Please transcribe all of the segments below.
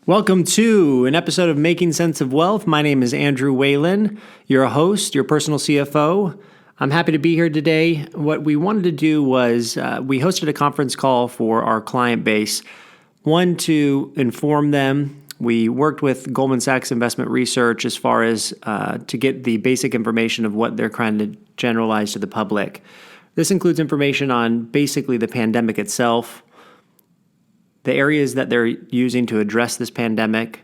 Welcome to an episode of Making Sense of Wealth. My name is Andrew Whalen, your host, your personal CFO. I'm happy to be here today. What we wanted to do was we hosted a conference call for our client base. One, to inform them. We worked with Goldman Sachs Investment Research as far as to get the basic information of what they're trying to generalize to the public. This includes information on basically the pandemic itself, the areas that they're using to address this pandemic,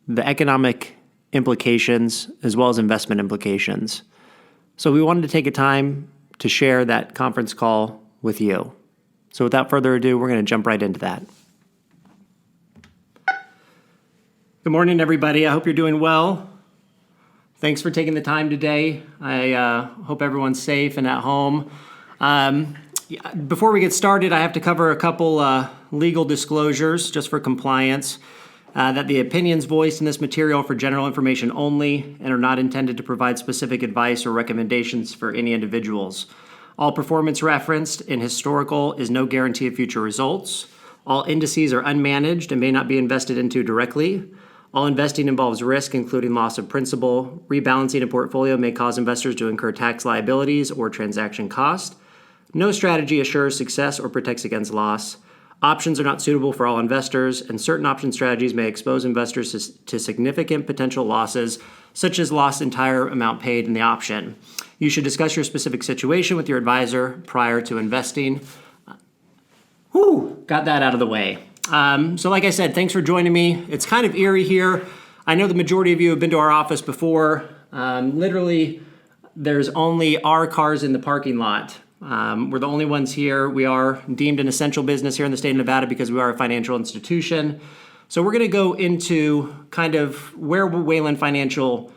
the economic implications, as well as investment implications. So we wanted to take a time to share that conference call with you. So without further ado, we're going to jump right into that. Good morning, everybody. I hope you're doing well. Thanks for taking the time today. I hope everyone's safe and at home. Before we get started, I have to cover a couple legal disclosures just for compliance. That the opinions voiced in this material are for general information only and are not intended to provide specific advice or recommendations for any individuals. All performance referenced in historical is no guarantee of future results. All indices are unmanaged and may not be invested into directly. All investing involves risk, including loss of principal. Rebalancing a portfolio may cause investors to incur tax liabilities or transaction cost. No strategy assures success or protects against loss. Options are not suitable for all investors, and certain option strategies may expose investors to significant potential losses, such as lost entire amount paid in the option. You should discuss your specific situation with your advisor prior to investing. Got that out of the way. So like I said, thanks for joining me. It's kind of eerie here. I know the majority of you have been to our office before. Literally, there's only our cars in the parking lot. We're the only ones here. We are deemed an essential business here in the state of Nevada because we are a financial institution. So we're going to go into kind of where Whalen Financial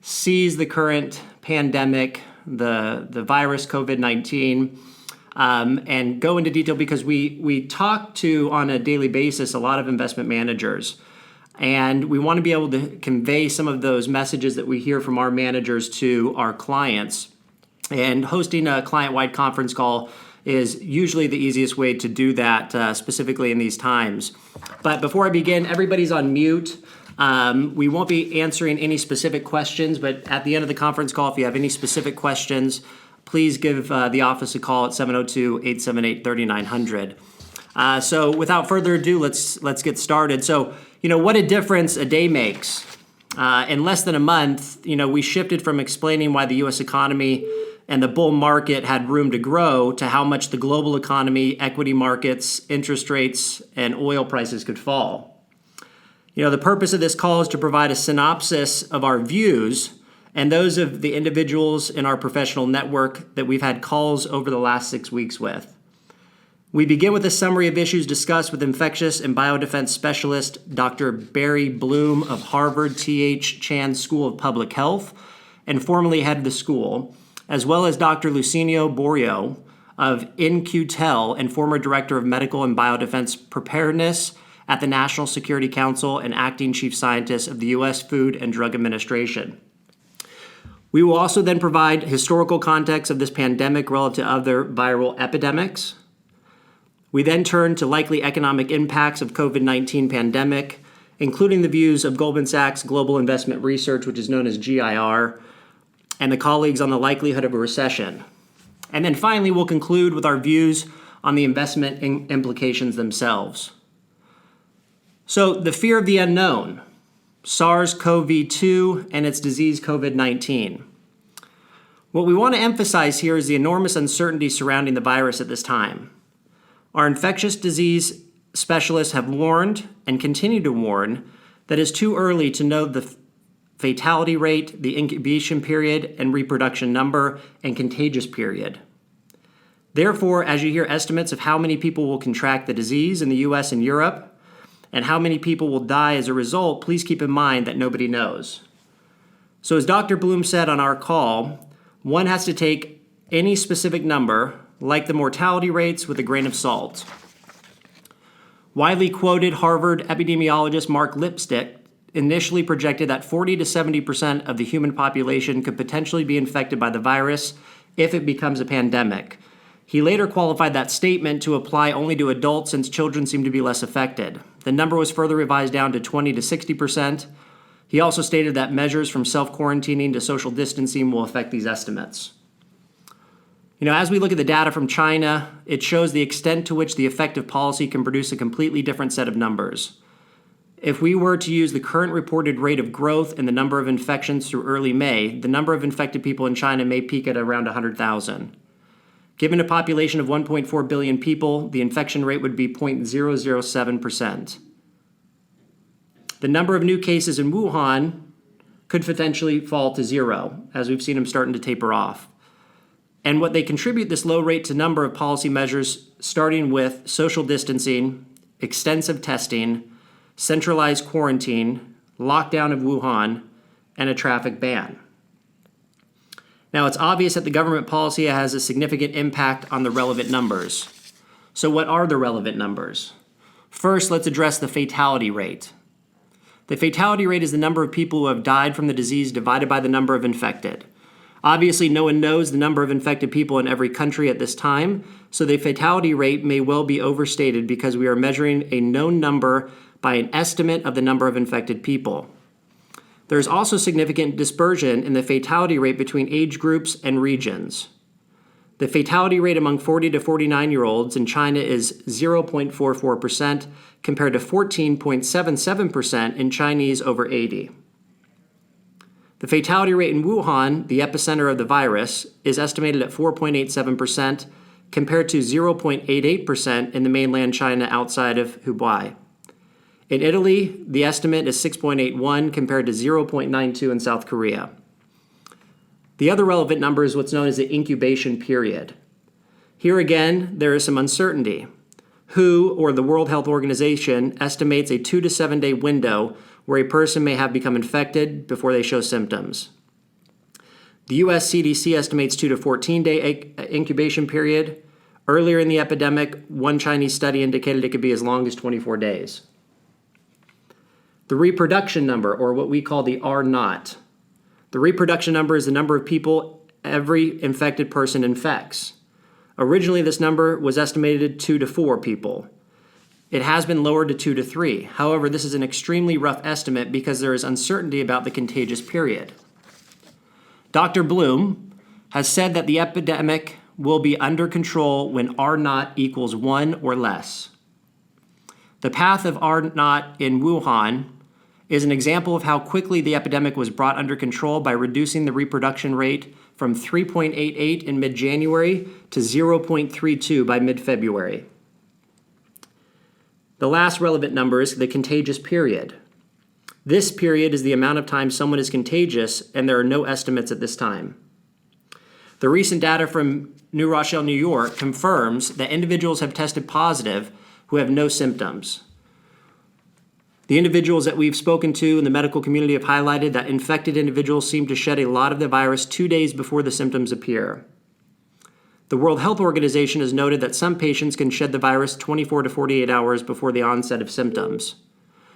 sees the current pandemic, the virus COVID-19, and go into detail because we talk to, on a daily basis, a lot of investment managers. And we want to be able to convey some of those messages that we hear from our managers to our clients. And hosting a client-wide conference call is usually the easiest way to do that, specifically in these times. But before I begin, everybody's on mute. We won't be answering any specific questions, but at the end of the conference call, if you have any specific questions, please give the office a call at 702-878-3900. So without further ado, let's get started. So, what a difference a day makes. In less than a month, we shifted from explaining why the U.S. economy and the bull market had room to grow to how much the global economy, equity markets, interest rates, and oil prices could fall. The purpose of this call is to provide a synopsis of our views and those of the individuals in our professional network that we've had calls over the last 6 weeks with. We begin with a summary of issues discussed with infectious and biodefense specialist Dr. Barry Bloom of Harvard T.H. Chan School of Public Health and formerly head of the school, as well as Dr. Lucinio Borio of In-Q-Tel and former Director of Medical and Biodefense Preparedness at the National Security Council and Acting Chief Scientist of the U.S. Food and Drug Administration. We will also then provide historical context of this pandemic relative to other viral epidemics. We then turn to likely economic impacts of COVID-19 pandemic, including the views of Goldman Sachs Global Investment Research, which is known as GIR, and the colleagues on the likelihood of a recession. And then finally, we'll conclude with our views on the investment implications themselves. So the fear of the unknown, SARS-CoV-2 and its disease COVID-19. What we want to emphasize here is the enormous uncertainty surrounding the virus at this time. Our infectious disease specialists have warned and continue to warn that it's too early to know the fatality rate, the incubation period, and reproduction number, and contagious period. Therefore, as you hear estimates of how many people will contract the disease in the US and Europe, and how many people will die as a result, please keep in mind that nobody knows. So as Dr. Bloom said on our call, one has to take any specific number, like the mortality rates, with a grain of salt. Widely quoted Harvard epidemiologist Mark Lipstick initially projected that 40 to 70% of the human population could potentially be infected by the virus if it becomes a pandemic. He later qualified that statement to apply only to adults since children seem to be less affected. The number was further revised down to 20 to 60%. He also stated that measures from self-quarantining to social distancing will affect these estimates. As we look at the data from China, it shows the extent to which the effective policy can produce a completely different set of numbers. If we were to use the current reported rate of growth in the number of infections through early May, the number of infected people in China may peak at around 100,000. Given a population of 1.4 billion people, the infection rate would be 0.007%. The number of new cases in Wuhan could potentially fall to zero, as we've seen them starting to taper off. And what they contribute this low rate to number of policy measures, starting with social distancing, extensive testing, centralized quarantine, lockdown of Wuhan, and a traffic ban. Now, it's obvious that the government policy has a significant impact on the relevant numbers. So what are the relevant numbers? First, let's address the fatality rate. The fatality rate is the number of people who have died from the disease divided by the number of infected. Obviously, no one knows the number of infected people in every country at this time, so the fatality rate may well be overstated because we are measuring a known number by an estimate of the number of infected people. There is also significant dispersion in the fatality rate between age groups and regions. The fatality rate among 40 to 49-year-olds in China is 0.44% compared to 14.77% in Chinese over 80. The fatality rate in Wuhan, the epicenter of the virus, is estimated at 4.87% compared to 0.88% in the mainland China outside of Hubei. In Italy, the estimate is 6.81 compared to 0.92 in South Korea. The other relevant number is what's known as the incubation period. Here again, there is some uncertainty. WHO, or the World Health Organization, estimates a 2 to 7 day window where a person may have become infected before they show symptoms. The US CDC estimates 2 to 14 day incubation period. Earlier in the epidemic, one Chinese study indicated it could be as long as 24 days. The reproduction number, or what we call the R0. The reproduction number is the number of people every infected person infects. Originally, this number was estimated 2 to 4 people. It has been lowered to 2 to 3. However, this is an extremely rough estimate because there is uncertainty about the contagious period. Dr. Bloom has said that the epidemic will be under control when R0 equals 1 or less. The path of R0 in Wuhan is an example of how quickly the epidemic was brought under control by reducing the reproduction rate from 3.88 in mid-January to 0.32 by mid-February. The last relevant number is the contagious period. This period is the amount of time someone is contagious, and there are no estimates at this time. The recent data from New Rochelle, New York confirms that individuals have tested positive who have no symptoms. The individuals that we've spoken to in the medical community have highlighted that infected individuals seem to shed a lot of the virus 2 days before the symptoms appear. The World Health Organization has noted that some patients can shed the virus 24 to 48 hours before the onset of symptoms,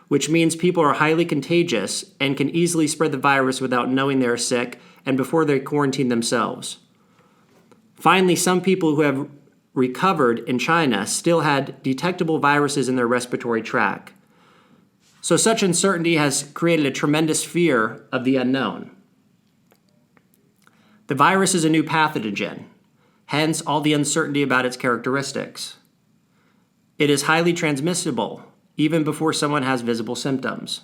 which means people are highly contagious and can easily spread the virus without knowing they are sick and before they quarantine themselves. Finally, some people who have recovered in China still had detectable viruses in their respiratory tract. So such uncertainty has created a tremendous fear of the unknown. The virus is a new pathogen, hence all the uncertainty about its characteristics. It is highly transmissible, even before someone has visible symptoms.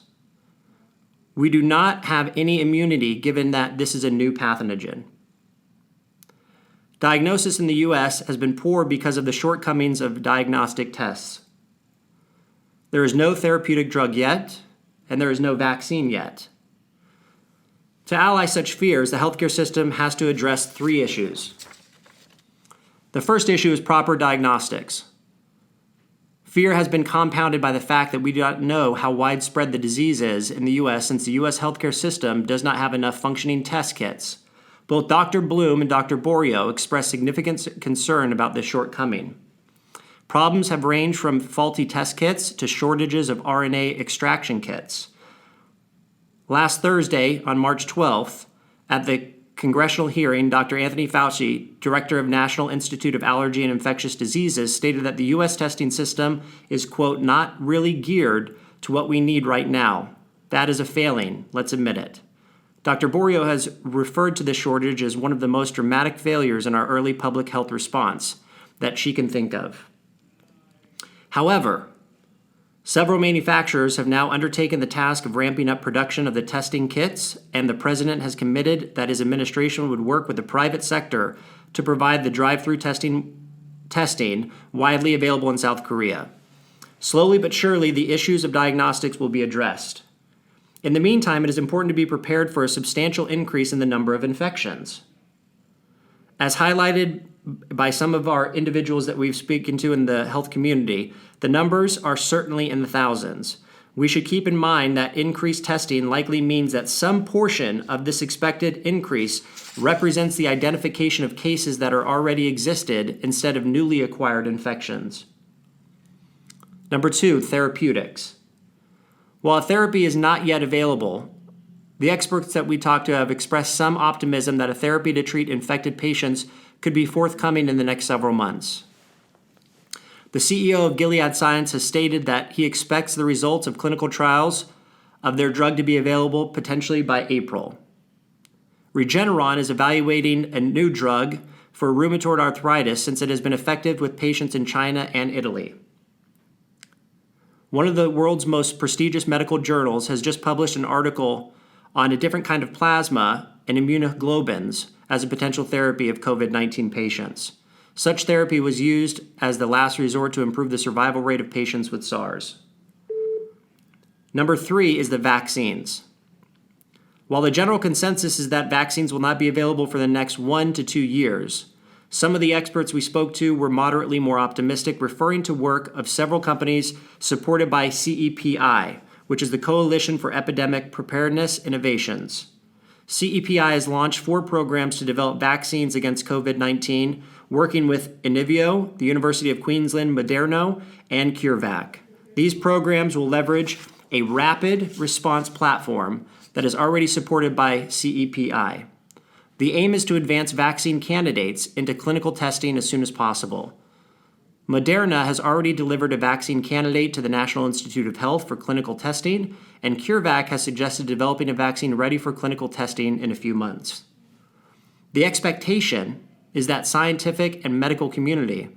We do not have any immunity given that this is a new pathogen. Diagnosis in the US has been poor because of the shortcomings of diagnostic tests. There is no therapeutic drug yet, and there is no vaccine yet. To allay such fears, the healthcare system has to address 3 issues. The first issue is proper diagnostics. Fear has been compounded by the fact that we do not know how widespread the disease is in the U.S. since the U.S. healthcare system does not have enough functioning test kits. Both Dr. Bloom and Dr. Borio expressed significant concern about this shortcoming. Problems have ranged from faulty test kits to shortages of RNA extraction kits. Last Thursday, on March 12th, at the congressional hearing, Dr. Anthony Fauci, director of National Institute of Allergy and Infectious Diseases, stated that the U.S. testing system is, quote, not really geared to what we need right now. That is a failing. Let's admit it. Dr. Borio has referred to this shortage as one of the most dramatic failures in our early public health response that she can think of. However, several manufacturers have now undertaken the task of ramping up production of the testing kits, and the president has committed that his administration would work with the private sector to provide the drive-through testing widely available in South Korea. Slowly but surely, the issues of diagnostics will be addressed. In the meantime, it is important to be prepared for a substantial increase in the number of infections. As highlighted by some of our individuals that we've spoken to in the health community, the numbers are certainly in the thousands. We should keep in mind that increased testing likely means that some portion of this expected increase represents the identification of cases that are already existed instead of newly acquired infections. Number 2, therapeutics. While a therapy is not yet available, the experts that we talked to have expressed some optimism that a therapy to treat infected patients could be forthcoming in the next several months. The CEO of Gilead Sciences has stated that he expects the results of clinical trials of their drug to be available potentially by April. Regeneron is evaluating a new drug for rheumatoid arthritis since it has been effective with patients in China and Italy. One of the world's most prestigious medical journals has just published an article on a different kind of plasma and immunoglobulins as a potential therapy of COVID-19 patients. Such therapy was used as the last resort to improve the survival rate of patients with SARS. Number 3 is the vaccines. While the general consensus is that vaccines will not be available for the next 1 to 2 years, some of the experts we spoke to were moderately more optimistic, referring to work of several companies supported by CEPI, which is the Coalition for Epidemic Preparedness Innovations. CEPI has launched 4 programs to develop vaccines against COVID-19, working with Invivio, the University of Queensland, Moderna, and CureVac. These programs will leverage a rapid response platform that is already supported by CEPI. The aim is to advance vaccine candidates into clinical testing as soon as possible. Moderna has already delivered a vaccine candidate to the National Institute of Health for clinical testing, and CureVac has suggested developing a vaccine ready for clinical testing in a few months. The expectation is that scientific and medical community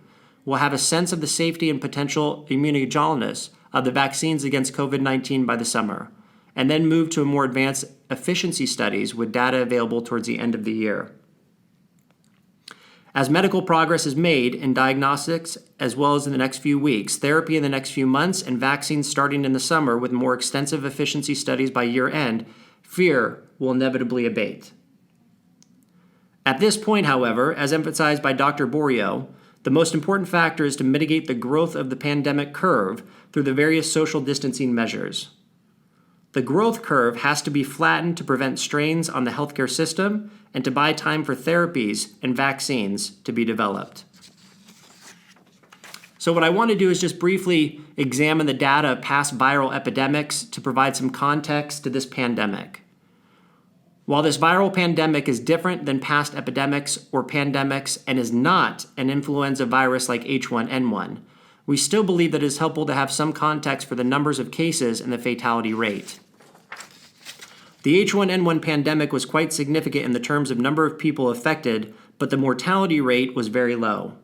will have a sense of the safety and potential immunogenicity of the vaccines against COVID-19 by the summer, and then move to a more advanced efficiency studies with data available towards the end of the year. As medical progress is made in diagnostics as well as in the next few weeks, therapy in the next few months, and vaccines starting in the summer with more extensive efficiency studies by year end, fear will inevitably abate. At this point, however, as emphasized by Dr. Borio, the most important factor is to mitigate the growth of the pandemic curve through the various social distancing measures. The growth curve has to be flattened to prevent strains on the healthcare system and to buy time for therapies and vaccines to be developed. So what I want to do is just briefly examine the data of past viral epidemics to provide some context to this pandemic. While this viral pandemic is different than past epidemics or pandemics and is not an influenza virus like H1N1, we still believe that it is helpful to have some context for the numbers of cases and the fatality rate. The H1N1 pandemic was quite significant in the terms of number of people affected, but the mortality rate was very low.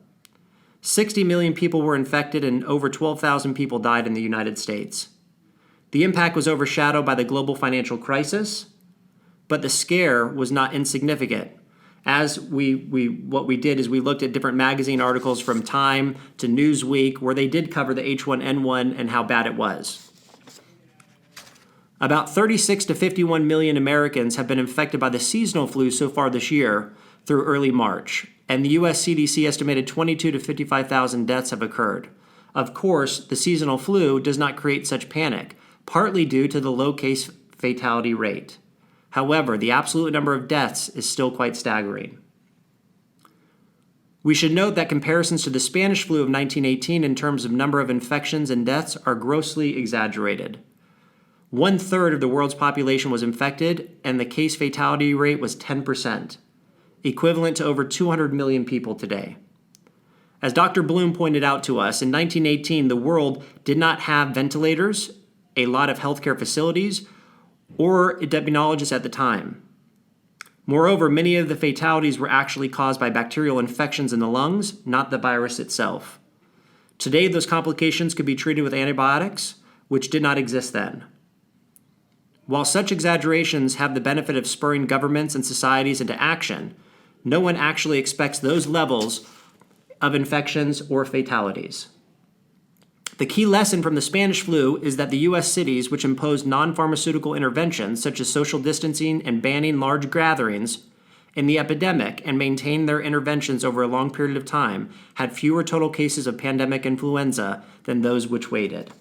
60 million people were infected and over 12,000 people died in the United States. The impact was overshadowed by the global financial crisis, but the scare was not insignificant. As what we did is we looked at different magazine articles from Time to Newsweek where they did cover the H1N1 and how bad it was. About 36 to 51 million Americans have been infected by the seasonal flu so far this year through early March, and the U.S. CDC estimated 22 to 55,000 deaths have occurred. Of course, the seasonal flu does not create such panic, partly due to the low case fatality rate. However, the absolute number of deaths is still quite staggering. We should note that comparisons to the Spanish flu of 1918 in terms of number of infections and deaths are grossly exaggerated. 1/3 of the world's population was infected, and the case fatality rate was 10%. equivalent to over 200 million people today. As Dr. Bloom pointed out to us, in 1918, the world did not have ventilators, a lot of healthcare facilities, or epidemiologists at the time. Moreover, many of the fatalities were actually caused by bacterial infections in the lungs, not the virus itself. Today, those complications could be treated with antibiotics, which did not exist then. While such exaggerations have the benefit of spurring governments and societies into action, no one actually expects those levels of infections or fatalities. The key lesson from the Spanish flu is that the U.S. cities, which imposed non-pharmaceutical interventions such as social distancing and banning large gatherings in the epidemic and maintained their interventions over a long period of time, had fewer total cases of pandemic influenza than those which waited.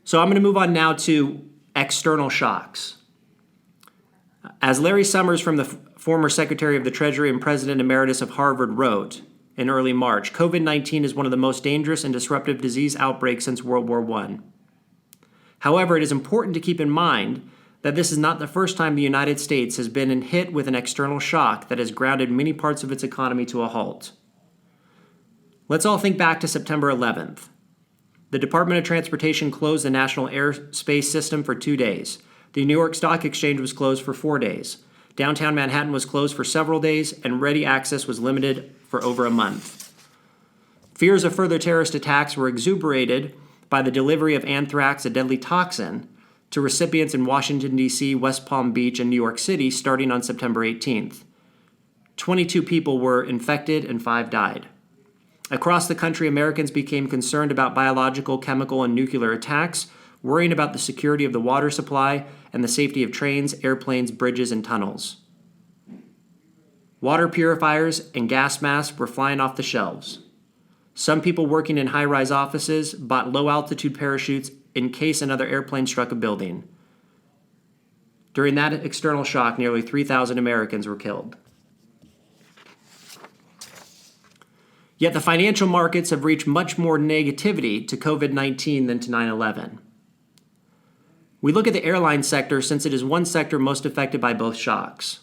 So I'm going to move on now to external shocks. As Larry Summers, from the former Secretary of the Treasury and President Emeritus of Harvard, wrote in early March, COVID-19 is one of the most dangerous and disruptive disease outbreaks since World War I. However, it is important to keep in mind that this is not the first time the United States has been hit with an external shock that has grounded many parts of its economy to a halt. Let's all think back to September 11th. The Department of Transportation closed the national airspace system for 2 days. The New York Stock Exchange was closed for 4 days. Downtown Manhattan was closed for several days, and ready access was limited for over a month. Fears of further terrorist attacks were exuberated by the delivery of anthrax, a deadly toxin, to recipients in Washington, D.C., West Palm Beach, and New York City starting on September 18th. 22 people were infected and 5 died. Across the country, Americans became concerned about biological, chemical, and nuclear attacks, worrying about the security of the water supply and the safety of trains, airplanes, bridges, and tunnels. Water purifiers and gas masks were flying off the shelves. Some people working in high-rise offices bought low-altitude parachutes in case another airplane struck a building. During that external shock, nearly 3,000 Americans were killed. Yet the financial markets have reached much more negativity to COVID-19 than to 9/11. We look at the airline sector since it is one sector most affected by both shocks.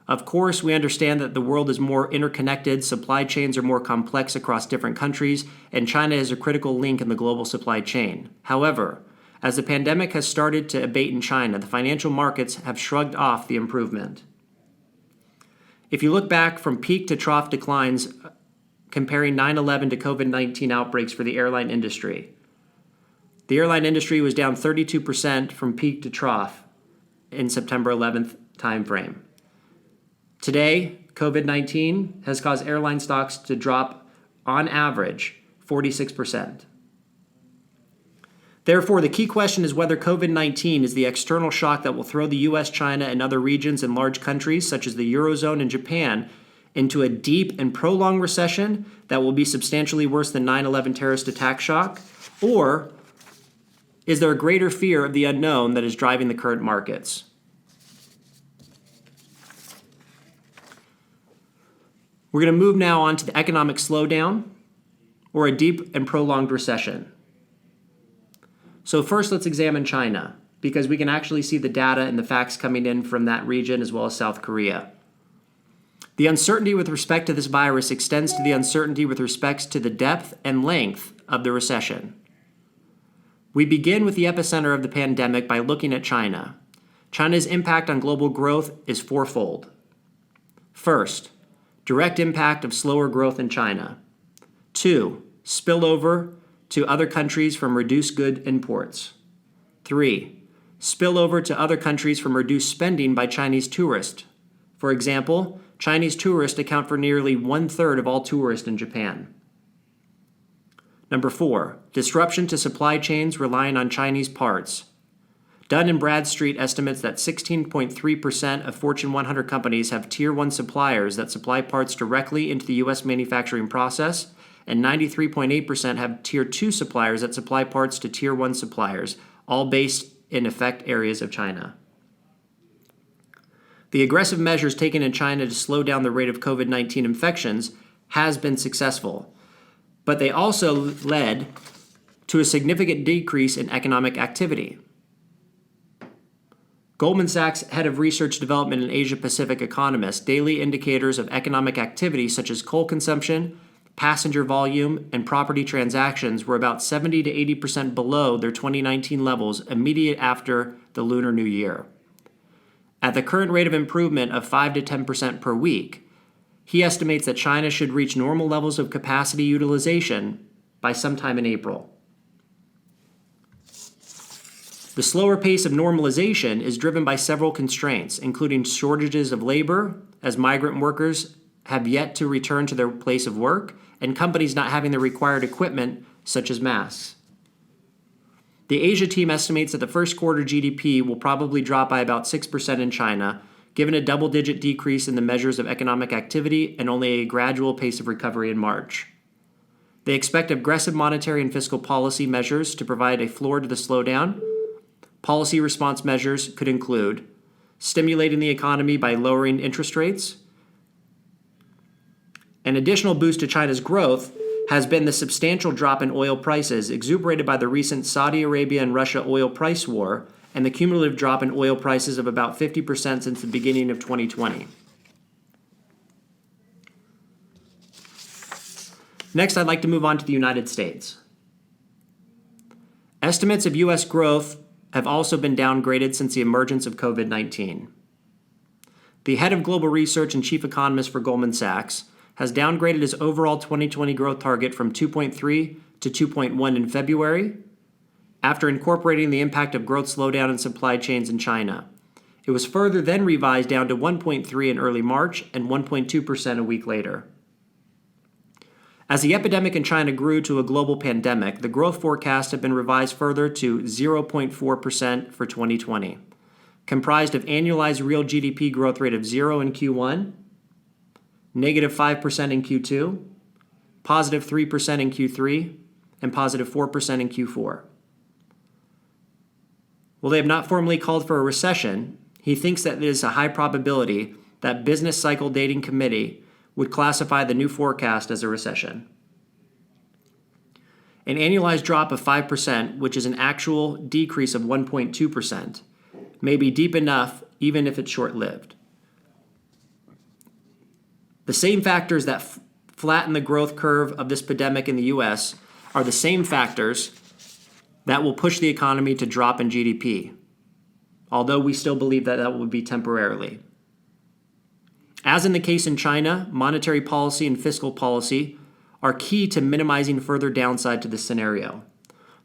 Of course, we understand that the world is more interconnected, supply chains are more complex across different countries, and China is a critical link in the global supply chain. However, as the pandemic has started to abate in China, the financial markets have shrugged off the improvement. If you look back from peak to trough declines, comparing 9/11 to COVID-19 outbreaks for the airline industry, the airline industry was down 32% from peak to trough in September 11th timeframe. Today, COVID-19 has caused airline stocks to drop, on average, 46%. Therefore, the key question is whether COVID-19 is the external shock that will throw the U.S., China, and other regions and large countries, such as the Eurozone and Japan, into a deep and prolonged recession that will be substantially worse than 9/11 terrorist attack shock, or is there a greater fear of the unknown that is driving the current markets? We're going to move now on to the economic slowdown or a deep and prolonged recession. So first, let's examine China, because we can actually see the data and the facts coming in from that region as well as South Korea. The uncertainty with respect to this virus extends to the uncertainty with respect to the depth and length of the recession. We begin with the epicenter of the pandemic by looking at China. China's impact on global growth is fourfold. First, direct impact of slower growth in China. 2, spillover to other countries from reduced good imports. 3, spillover to other countries from reduced spending by Chinese tourists. For example, Chinese tourists account for nearly 1/3 of all tourists in Japan. Number 4, disruption to supply chains relying on Chinese parts. Dun & Bradstreet estimates that 16.3% of Fortune 100 companies have Tier 1 suppliers that supply parts directly into the U.S. manufacturing process, and 93.8% have Tier 2 suppliers that supply parts to Tier 1 suppliers, all based in affected areas of China. The aggressive measures taken in China to slow down the rate of COVID-19 infections has been successful, but they also led to a significant decrease in economic activity. Goldman Sachs head of research development and Asia Pacific economist, daily indicators of economic activity such as coal consumption, passenger volume, and property transactions were about 70 to 80% below their 2019 levels immediate after the Lunar New Year. At the current rate of improvement of 5 to 10% per week, he estimates that China should reach normal levels of capacity utilization by sometime in April. The slower pace of normalization is driven by several constraints, including shortages of labor, as migrant workers have yet to return to their place of work, and companies not having the required equipment, such as masks. The Asia team estimates that the first quarter GDP will probably drop by about 6% in China, given a double-digit decrease in the measures of economic activity and only a gradual pace of recovery in March. They expect aggressive monetary and fiscal policy measures to provide a floor to the slowdown. Policy response measures could include stimulating the economy by lowering interest rates. An additional boost to China's growth has been the substantial drop in oil prices exuberated by the recent Saudi Arabia and Russia oil price war and the cumulative drop in oil prices of about 50% since the beginning of 2020. Next, I'd like to move on to the United States. Estimates of U.S. growth have also been downgraded since the emergence of COVID-19. The head of global research and chief economist for Goldman Sachs has downgraded his overall 2020 growth target from 2.3 to 2.1 in February, after incorporating the impact of growth slowdown in supply chains in China. It was further then revised down to 1.3 in early March and 1.2% a week later. As the epidemic in China grew to a global pandemic, the growth forecasts have been revised further to 0.4% for 2020, comprised of annualized real GDP growth rate of 0 in Q1, negative 5% in Q2, positive 3% in Q3, and positive 4% in Q4. While they have not formally called for a recession, he thinks that it is a high probability that Business Cycle Dating Committee would classify the new forecast as a recession. An annualized drop of 5%, which is an actual decrease of 1.2%, may be deep enough even if it's short-lived. The same factors that flatten the growth curve of this pandemic in the U.S. are the same factors that will push the economy to drop in GDP, although we still believe that that would be temporarily. As in the case in China, monetary policy and fiscal policy are key to minimizing further downside to this scenario.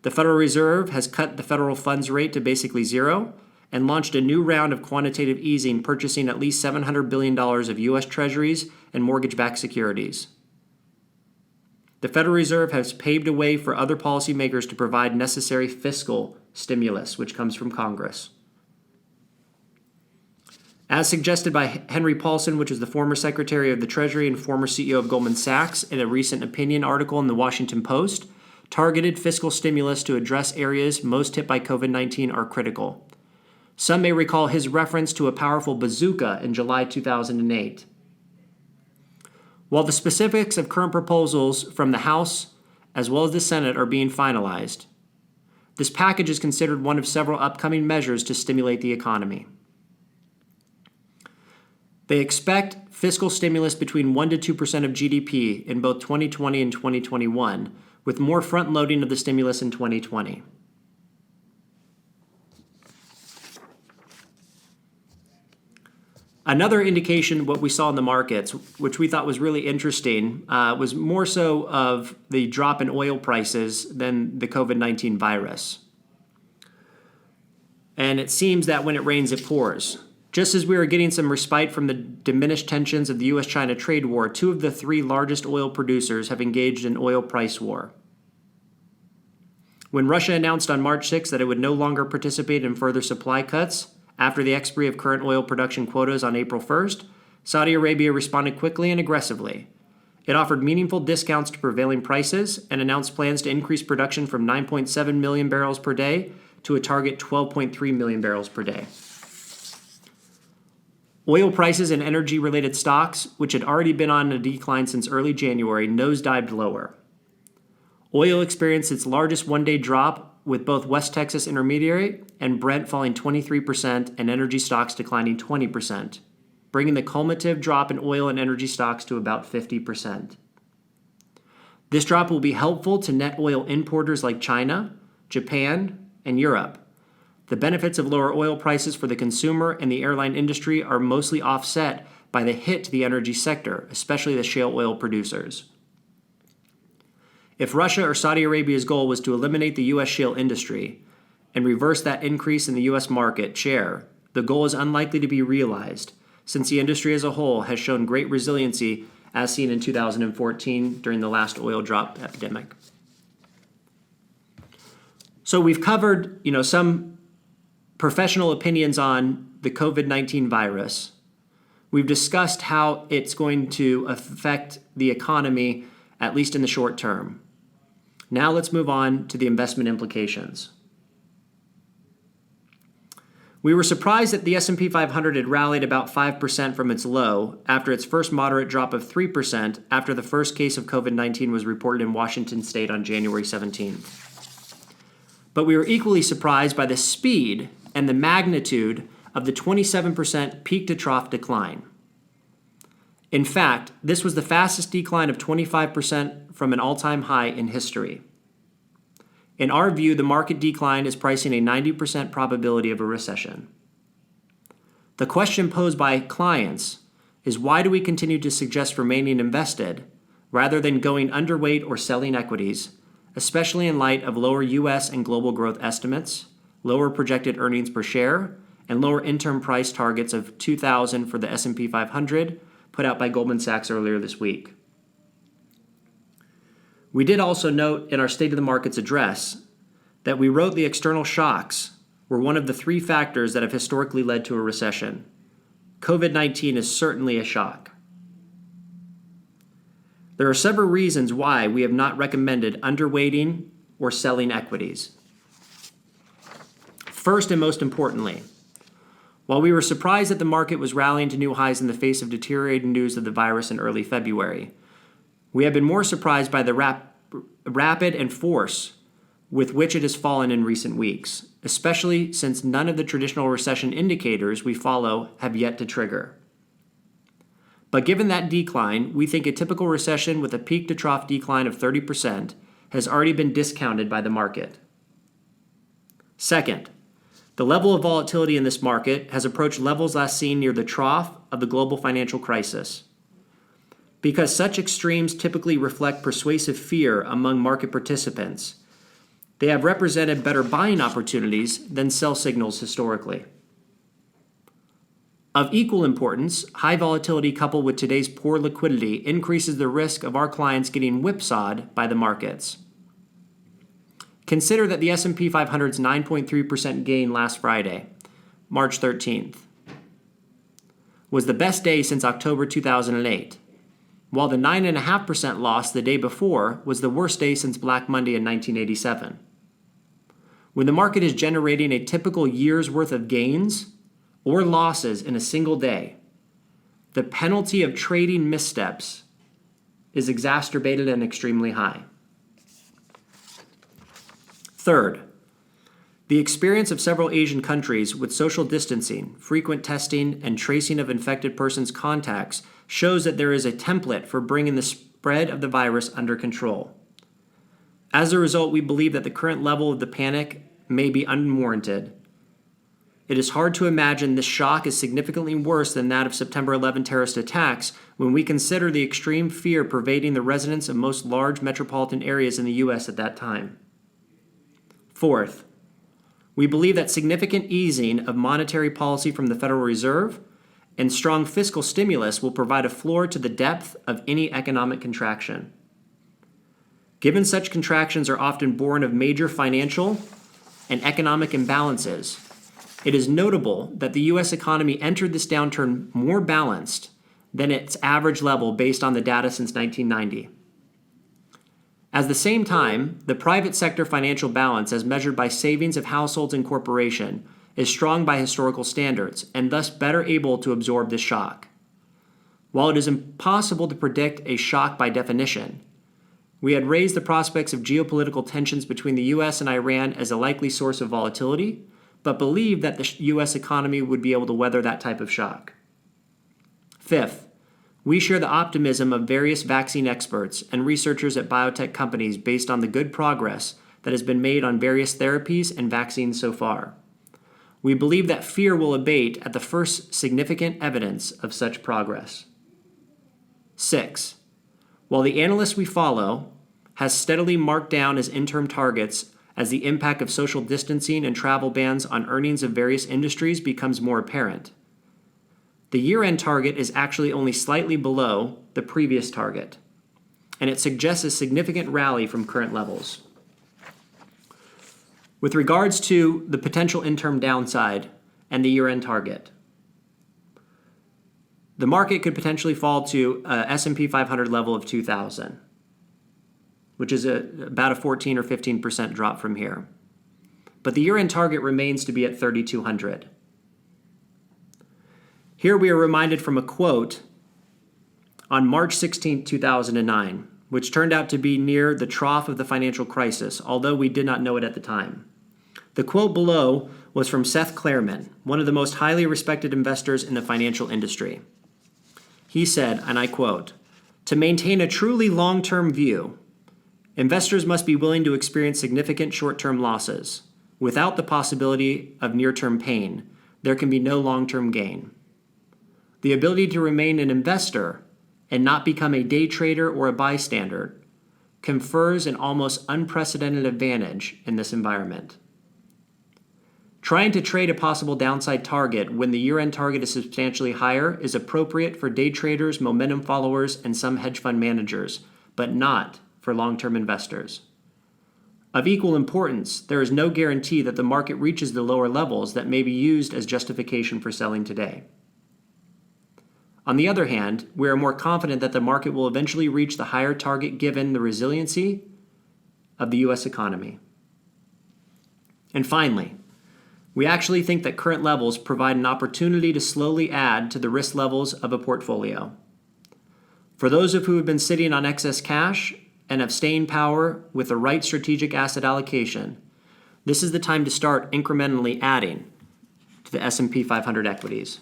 The Federal Reserve has cut the federal funds rate to basically zero and launched a new round of quantitative easing, purchasing at least $700 billion of U.S. Treasuries and mortgage-backed securities. The Federal Reserve has paved a way for other policymakers to provide necessary fiscal stimulus, which comes from Congress. As suggested by Henry Paulson, which is the former Secretary of the Treasury and former CEO of Goldman Sachs, in a recent opinion article in the Washington Post, targeted fiscal stimulus to address areas most hit by COVID-19 are critical. Some may recall his reference to a powerful bazooka in July 2008. While the specifics of current proposals from the House as well as the Senate are being finalized, this package is considered one of several upcoming measures to stimulate the economy. They expect fiscal stimulus between 1 to 2% of GDP in both 2020 and 2021, with more front-loading of the stimulus in 2020. Another indication, what we saw in the markets, which we thought was really interesting, was more so of the drop in oil prices than the COVID-19 virus. And it seems that when it rains, it pours. Just as we are getting some respite from the diminished tensions of the U.S.-China trade war, two of the three largest oil producers have engaged in oil price war. When Russia announced on March 6 that it would no longer participate in further supply cuts after the expiry of current oil production quotas on April 1st, Saudi Arabia responded quickly and aggressively. It offered meaningful discounts to prevailing prices and announced plans to increase production from 9.7 million barrels per day to a target 12.3 million barrels per day. Oil prices and energy-related stocks, which had already been on a decline since early January, nosedived lower. Oil experienced its largest one-day drop with both West Texas Intermediary and Brent falling 23% and energy stocks declining 20%, bringing the cumulative drop in oil and energy stocks to about 50%. This drop will be helpful to net oil importers like China, Japan, and Europe. The benefits of lower oil prices for the consumer and the airline industry are mostly offset by the hit to the energy sector, especially the shale oil producers. If Russia or Saudi Arabia's goal was to eliminate the U.S. shale industry and reverse that increase in the U.S. market share, the goal is unlikely to be realized, since the industry as a whole has shown great resiliency as seen in 2014 during the last oil drop epidemic. So we've covered, some professional opinions on the COVID-19 virus. We've discussed how it's going to affect the economy, at least in the short term. Now let's move on to the investment implications. We were surprised that the S&P 500 had rallied about 5% from its low after its first moderate drop of 3% after the first case of COVID-19 was reported in Washington state on January 17th. But we were equally surprised by the speed and the magnitude of the 27% peak-to-trough decline. In fact, this was the fastest decline of 25% from an all-time high in history. In our view, the market decline is pricing a 90% probability of a recession. The question posed by clients is, why do we continue to suggest remaining invested rather than going underweight or selling equities, especially in light of lower U.S. and global growth estimates, lower projected earnings per share, and lower interim price targets of 2,000 for the S&P 500 put out by Goldman Sachs earlier this week. We did also note in our State of the Markets address that we wrote the external shocks were one of the three factors that have historically led to a recession. COVID-19 is certainly a shock. There are several reasons why we have not recommended underweighting or selling equities. First and most importantly, while we were surprised that the market was rallying to new highs in the face of deteriorating news of the virus in early February, we have been more surprised by the rapid and force with which it has fallen in recent weeks, especially since none of the traditional recession indicators we follow have yet to trigger. But given that decline, we think a typical recession with a peak-to-trough decline of 30% has already been discounted by the market. Second, the level of volatility in this market has approached levels last seen near the trough of the global financial crisis. Because such extremes typically reflect persuasive fear among market participants, they have represented better buying opportunities than sell signals historically. Of equal importance, high volatility coupled with today's poor liquidity increases the risk of our clients getting whipsawed by the markets. Consider that the S&P 500's 9.3% gain last Friday, March 13th, was the best day since October 2008, while the 9.5% loss the day before was the worst day since Black Monday in 1987. When the market is generating a typical year's worth of gains or losses in a single day, the penalty of trading missteps is exacerbated and extremely high. Third, the experience of several Asian countries with social distancing, frequent testing, and tracing of infected persons' contacts shows that there is a template for bringing the spread of the virus under control. As a result, we believe that the current level of the panic may be unwarranted. It is hard to imagine this shock is significantly worse than that of September 11 terrorist attacks when we consider the extreme fear pervading the residents of most large metropolitan areas in the U.S. at that time. Fourth, we believe that significant easing of monetary policy from the Federal Reserve and strong fiscal stimulus will provide a floor to the depth of any economic contraction. Given such contractions are often born of major financial and economic imbalances, it is notable that the U.S. economy entered this downturn more balanced than its average level based on the data since 1990. At the same time, the private sector financial balance, as measured by savings of households and corporations, is strong by historical standards and thus better able to absorb this shock. While it is impossible to predict a shock by definition, We had raised the prospects of geopolitical tensions between the U.S. and Iran as a likely source of volatility, but believed that the U.S. economy would be able to weather that type of shock. Fifth, we share the optimism of various vaccine experts and researchers at biotech companies based on the good progress that has been made on various therapies and vaccines so far. We believe that fear will abate at the first significant evidence of such progress. 6. While the analysts we follow has steadily marked down as interim targets as the impact of social distancing and travel bans on earnings of various industries becomes more apparent, the year-end target is actually only slightly below the previous target, and it suggests a significant rally from current levels. With regards to the potential interim downside and the year-end target, the market could potentially fall to a S&P 500 level of 2,000, which is about a 14 or 15% drop from here. But the year-end target remains to be at 3,200. Here we are reminded from a quote on March 16, 2009, which turned out to be near the trough of the financial crisis, although we did not know it at the time. The quote below was from Seth Klarman, one of the most highly respected investors in the financial industry. He said, and I quote, "To maintain a truly long-term view, investors must be willing to experience significant short-term losses. Without the possibility of near-term pain, there can be no long-term gain. The ability to remain an investor and not become a day trader or a bystander confers an almost unprecedented advantage in this environment. Trying to trade a possible downside target when the year-end target is substantially higher is appropriate for day traders, momentum followers, and some hedge fund managers, but not for long-term investors. Of equal importance, there is no guarantee that the market reaches the lower levels that may be used as justification for selling today. On the other hand, we are more confident that the market will eventually reach the higher target given the resiliency of the U.S. economy. And finally, we actually think that current levels provide an opportunity to slowly add to the risk levels of a portfolio. For those of you who have been sitting on excess cash and have staying power with the right strategic asset allocation, this is the time to start incrementally adding to the S&P 500 equities.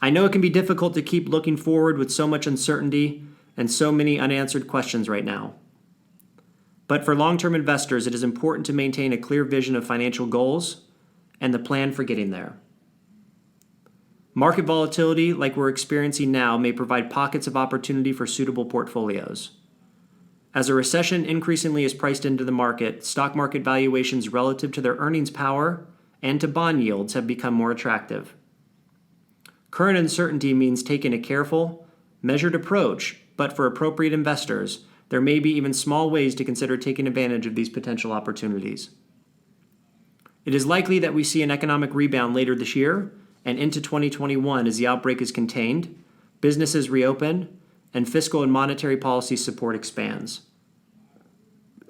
I know it can be difficult to keep looking forward with so much uncertainty and so many unanswered questions right now. But for long-term investors, it is important to maintain a clear vision of financial goals and the plan for getting there. Market volatility, like we're experiencing now, may provide pockets of opportunity for suitable portfolios. As a recession increasingly is priced into the market, stock market valuations relative to their earnings power and to bond yields have become more attractive. Current uncertainty means taking a careful, measured approach, but for appropriate investors, there may be even small ways to consider taking advantage of these potential opportunities. It is likely that we see an economic rebound later this year and into 2021 as the outbreak is contained, businesses reopen, and fiscal and monetary policy support expands.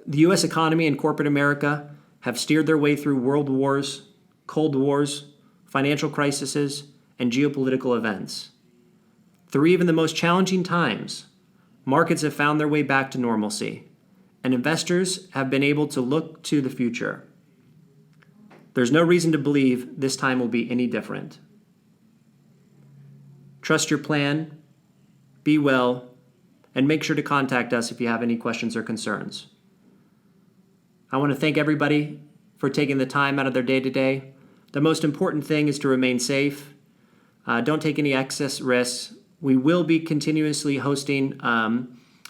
The U.S. economy and corporate America have steered their way through world wars, Cold Wars, financial crises, and geopolitical events. Through even the most challenging times, markets have found their way back to normalcy, and investors have been able to look to the future. There's no reason to believe this time will be any different. Trust your plan, be well, and make sure to contact us if you have any questions or concerns. I want to thank everybody for taking the time out of their day today. The most important thing is to remain safe. Don't take any excess risks. We will be continuously hosting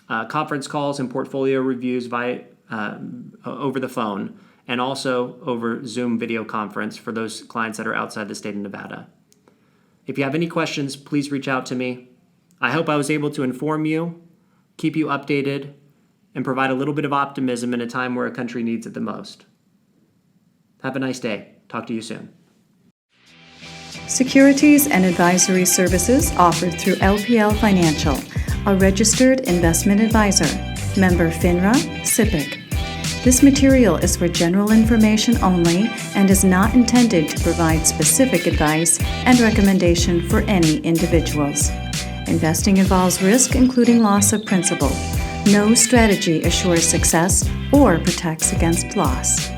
conference calls and portfolio reviews over the phone and also over Zoom video conference for those clients that are outside the state of Nevada. If you have any questions, please reach out to me. I hope I was able to inform you, keep you updated, and provide a little bit of optimism in a time where a country needs it the most. Have a nice day. Talk to you soon. Securities and advisory services offered through LPL Financial, a registered investment advisor, member FINRA, SIPC. This material is for general information only and is not intended to provide specific advice and recommendation for any individuals. Investing involves risk, including loss of principal. No strategy assures success or protects against loss.